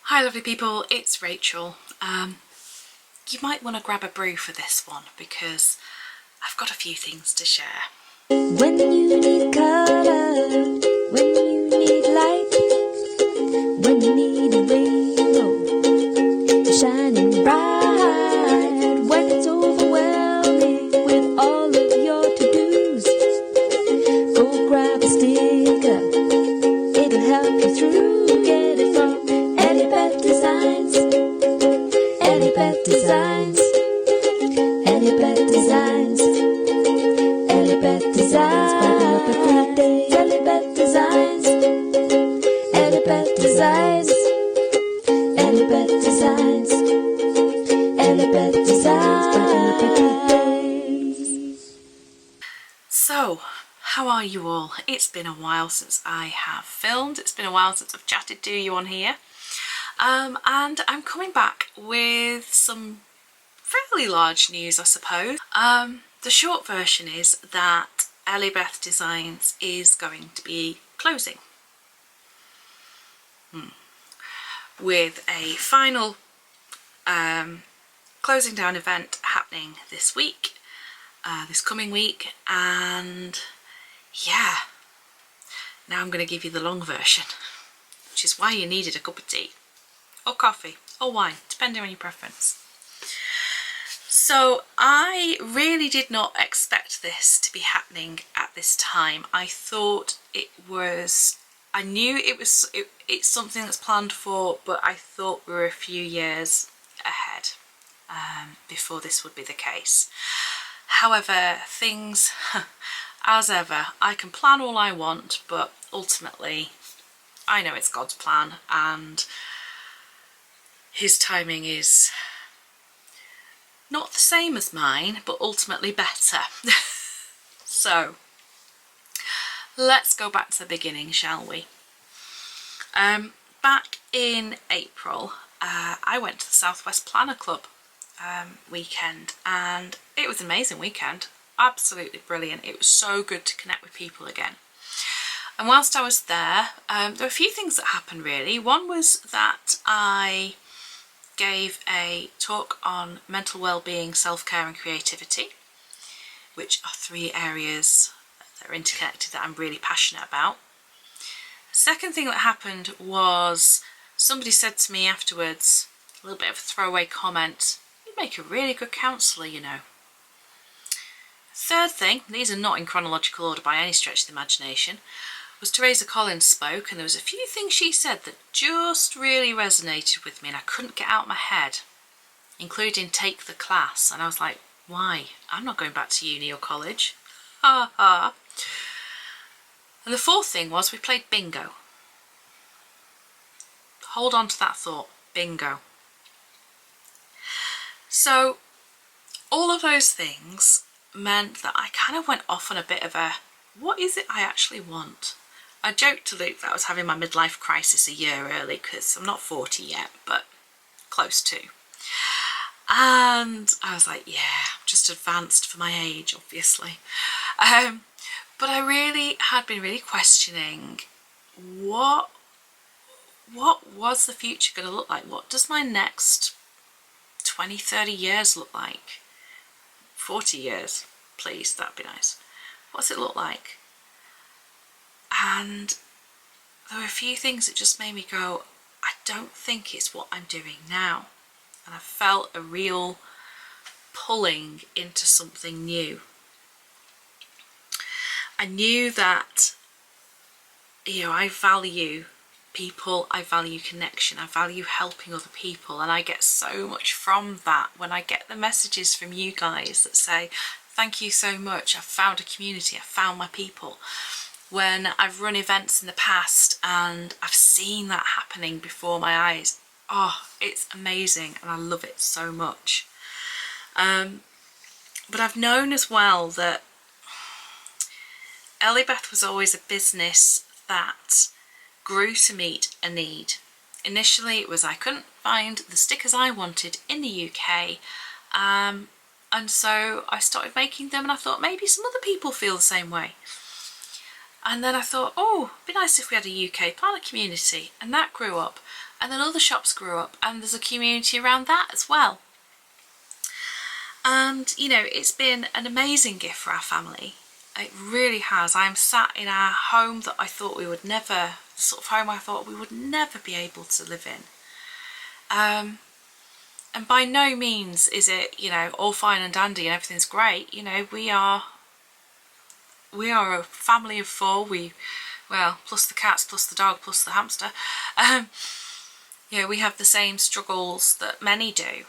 Hi lovely people, it's Rachel. You might want to grab a brew for this one because I've got a few things to share. When you need colour, when you need light, when you need a rainbow shining bright, when it's overwhelming with all of your to-dos, go grab a sticker, it'll help you through. Get it from EllieBeth Designs, EllieBeth Designs, EllieBeth Designs, EllieBeth Designs, brighten up every day. EllieBeth Designs, EllieBeth Designs, EllieBeth Designs, EllieBeth Designs, brighten up every day. So, how are you all? It's been a while since I have filmed. It's been a while since I've chatted to you on here. And I'm coming back with some fairly large news, I suppose. The short version is that EllieBeth Designs is going to be closing. With a final closing down event happening this week, this coming week, and yeah, now I'm going to give you the long version, which is why you needed a cup of tea or coffee or wine, depending on your preference. So I really did not expect this to be happening at this time. I thought it was, I knew it's something that's planned for, but I thought we were a few years ahead before this would be the case. However, things, as ever, I can plan all I want, but ultimately I know it's God's plan and his timing is not the same as mine, but ultimately better. So let's go back to the beginning, shall we? Back in April, I went to the Southwest Planner Club weekend, and it was an amazing weekend. Absolutely brilliant. It was so good to connect with people again. And whilst I was there, there were a few things that happened really. One was that I gave a talk on mental well-being, self-care and creativity, which are three areas that are interconnected that I'm really passionate about. The second thing that happened was somebody said to me afterwards, a little bit of a throwaway comment, "You make a really good counsellor, you know." Third thing, these are not in chronological order by any stretch of the imagination, was Teresa Collins spoke, and there was a few things she said that just really resonated with me and I couldn't get out of my head, including take the class. And I was like, why? I'm not going back to uni or college. Ha ha. And the fourth thing was we played bingo. Hold on to that thought, bingo. So all of those things meant that I kind of went off on a bit of a, what is it I actually want? I joked to Luke that I was having my midlife crisis a year early because I'm not 40 yet, but close to. And I was like, yeah, I'm just advanced for my age, obviously. But I really had been really questioning what was the future going to look like? What does my next 20, 30 years look like? 40 years, please, that'd be nice. What does it look like? And there were a few things that just made me go, I don't think it's what I'm doing now. And I felt a real pulling into something new. I knew that, you know, I value people, I value connection, I value helping other people, and I get so much from that when I get the messages from you guys that say, thank you so much, I've found a community, I've found my people. When I've run events in the past and I've seen that happening before my eyes, oh, it's amazing and I love it so much. But I've known as well that EllieBeth was always a business that grew to meet a need. Initially it was I couldn't find the stickers I wanted in the UK, and so I started making them, and I thought maybe some other people feel the same way. And then I thought, oh, it'd be nice if we had a UK planner community, and that grew up. And then other shops grew up, and there's a community around that as well. And you know, it's been an amazing gift for our family. It really has. I'm sat in our home that I thought we would never, the sort of home I thought we would never be able to live in. And by no means is it, you know, all fine and dandy and everything's great. You know, we are a family of 4. Well, plus the cats, plus the dog, plus the hamster. You know, we have the same struggles that many do,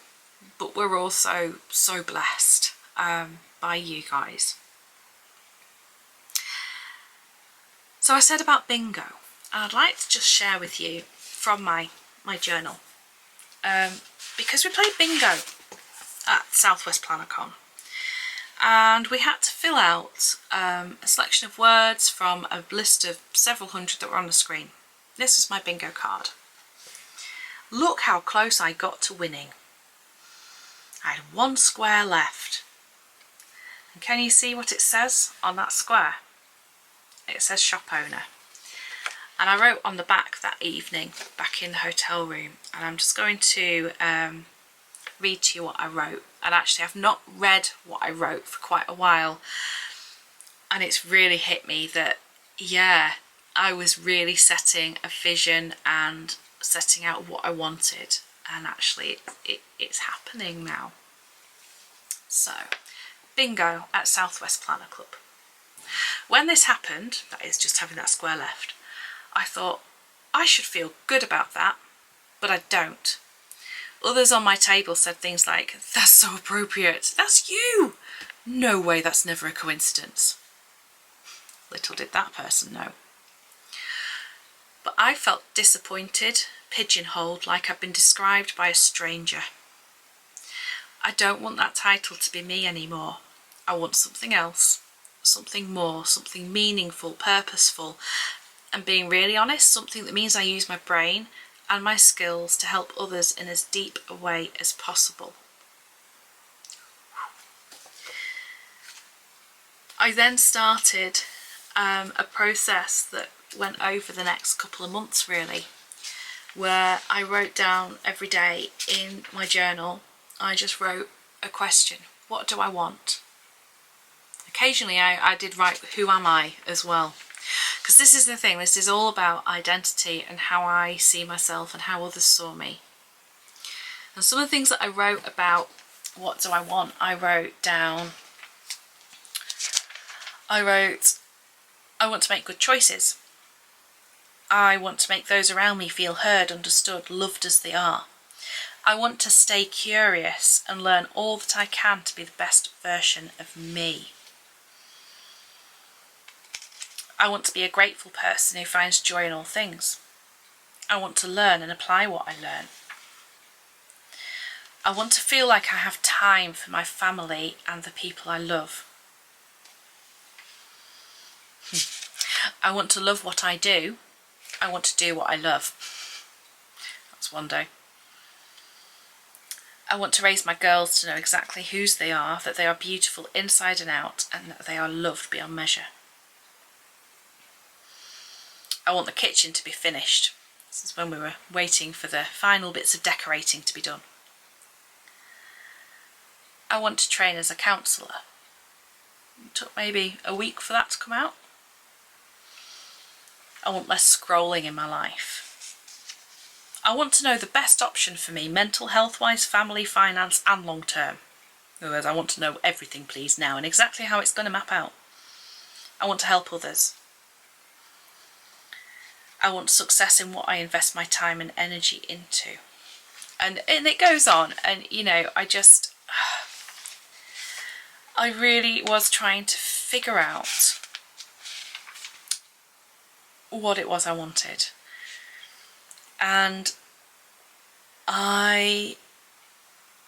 but we're also so blessed by you guys. So I said about bingo, and I'd like to just share with you from my journal. Because we played bingo at Southwest PlannerCon, and we had to fill out a selection of words from a list of several hundred that were on the screen. This was my bingo card. Look how close I got to winning. I had 1 square left. And can you see what it says on that square? It says shop owner. And I wrote on the back that evening, back in the hotel room, and I'm just going to read to you what I wrote. And actually I've not read what I wrote for quite a while, and it's really hit me that, yeah, I was really setting a vision and setting out what I wanted, and actually it's happening now. So, bingo at Southwest Planner Club. When this happened, that is just having that square left, I thought I should feel good about that, but I don't. Others on my table said things like, that's so appropriate, that's you! No way, that's never a coincidence. Little did that person know. But I felt disappointed, pigeonholed, like I'd been described by a stranger. I don't want that title to be me anymore. I want something else, something more, something meaningful, purposeful, and being really honest, something that means I use my brain and my skills to help others in as deep a way as possible. I then started a process that went over the next couple of months really, where I wrote down every day in my journal, I just wrote a question. What do I want? Occasionally I did write who am I as well, because this is the thing, this is all about identity and how I see myself and how others saw me. And some of the things that I wrote about what do I want, I wrote down, I want to make good choices. I want to make those around me feel heard, understood, loved as they are. I want to stay curious and learn all that I can to be the best version of me. I want to be a grateful person who finds joy in all things. I want to learn and apply what I learn. I want to feel like I have time for my family and the people I love. I want to love what I do. I want to do what I love. That's one day. I want to raise my girls to know exactly whose they are, that they are beautiful inside and out, and that they are loved beyond measure. I want the kitchen to be finished. This is when we were waiting for the final bits of decorating to be done. I want to train as a counsellor. It took maybe a week for that to come out. I want less scrolling in my life. I want to know the best option for me, mental health-wise, family, finance and long-term. In other words, I want to know everything, please, now, and exactly how it's going to map out. I want to help others. I want success in what I invest my time and energy into. And it goes on, and you know, I really was trying to figure out what it was I wanted. And I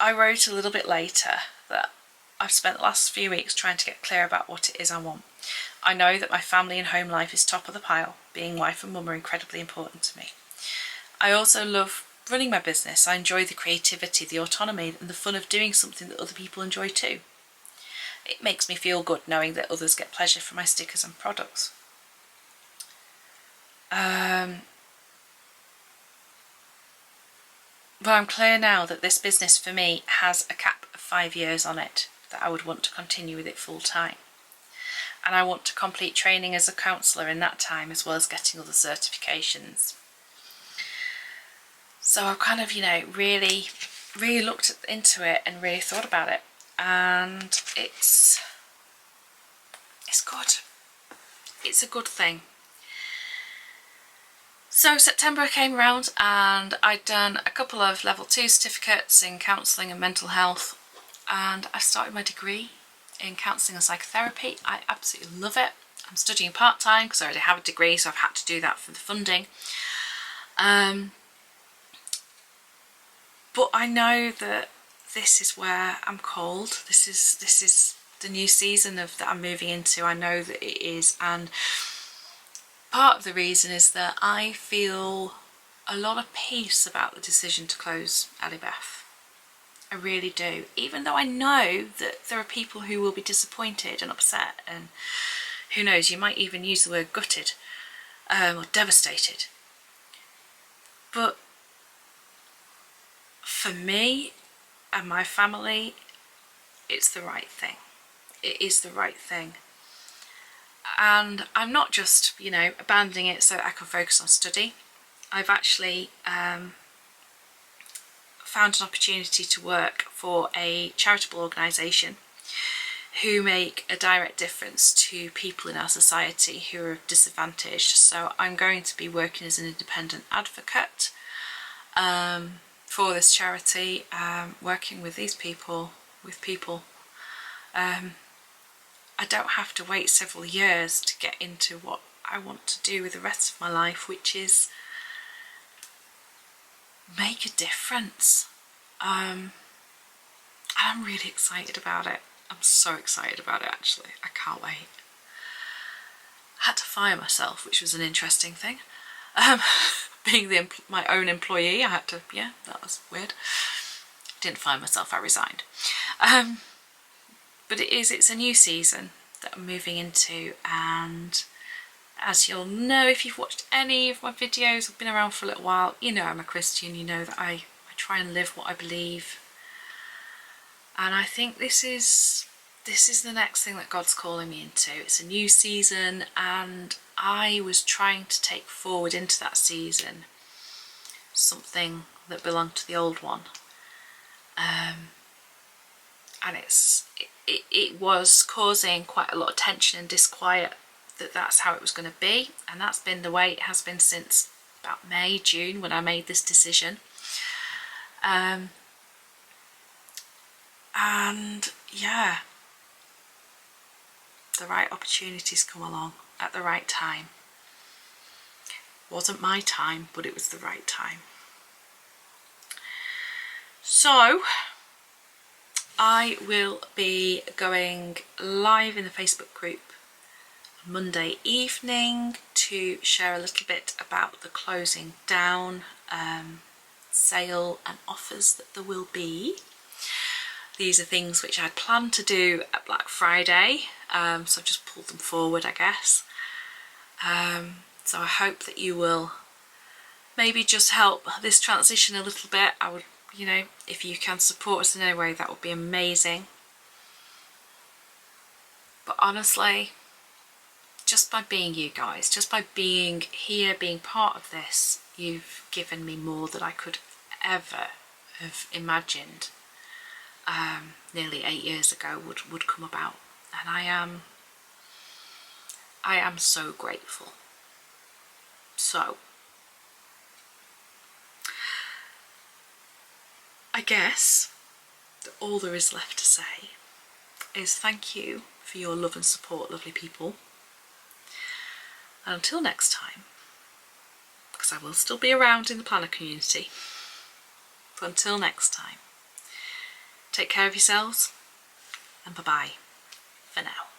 wrote a little bit later that I've spent the last few weeks trying to get clear about what it is I want. I know that my family and home life is top of the pile. Being wife and mum are incredibly important to me. I also love running my business. I enjoy the creativity, the autonomy and the fun of doing something that other people enjoy too. It makes me feel good knowing that others get pleasure from my stickers and products. But I'm clear now that this business for me has a cap of 5 years on it, that I would want to continue with it full time. And I want to complete training as a counsellor in that time, as well as getting other certifications. So I've kind of, you know, really looked into it and really thought about it, and it's good. It's a good thing. So September came around and I'd done a couple of level 2 certificates in counselling and mental health, and I started my degree in counselling and psychotherapy. I absolutely love it. I'm studying part-time because I already have a degree, so I've had to do that for the funding. But I know that this is where I'm called. This is the new season that I'm moving into. I know that it is, and part of the reason is that I feel a lot of peace about the decision to close Ellie Beth. I really do. Even though I know that there are people who will be disappointed and upset, and who knows, you might even use the word gutted or devastated. But for me and my family, it's the right thing. It is the right thing. And I'm not just, you know, abandoning it so that I can focus on study. I've actually found an opportunity to work for a charitable organisation who make a direct difference to people in our society who are disadvantaged. So I'm going to be working as an independent advocate for this charity, working with these people, I don't have to wait several years to get into what I want to do with the rest of my life, which is make a difference. And I'm really excited about it. I'm so excited about it, actually. I can't wait. I had to fire myself, which was an interesting thing. Being my own employee, I had to, yeah, that was weird. Didn't fire myself, I resigned. But it's a new season that I'm moving into, and as you'll know if you've watched any of my videos, I've been around for a little while, you know I'm a Christian, you know that I try and live what I believe. And I think this is the next thing that God's calling me into. It's a new season, and I was trying to take forward into that season something that belonged to the old one. And it was causing quite a lot of tension and disquiet that's how it was going to be, and that's been the way it has been since about May, June, when I made this decision. And yeah, the right opportunities come along at the right time. Wasn't my time, but it was the right time. So I will be going live in the Facebook group Monday evening to share a little bit about the closing down sale and offers that there will be. These are things which I'd planned to do at Black Friday, so I've just pulled them forward, I guess. So I hope that you will maybe just help this transition a little bit. I would, you know, if you can support us in any way, that would be amazing. But honestly, just by being you guys, just by being here, being part of this, you've given me more than I could ever have imagined nearly 8 years ago would come about. And I am so grateful. So I guess that all there is left to say is thank you for your love and support, lovely people. And until next time, because I will still be around in the planner community, but until next time, take care of yourselves, and bye-bye for now.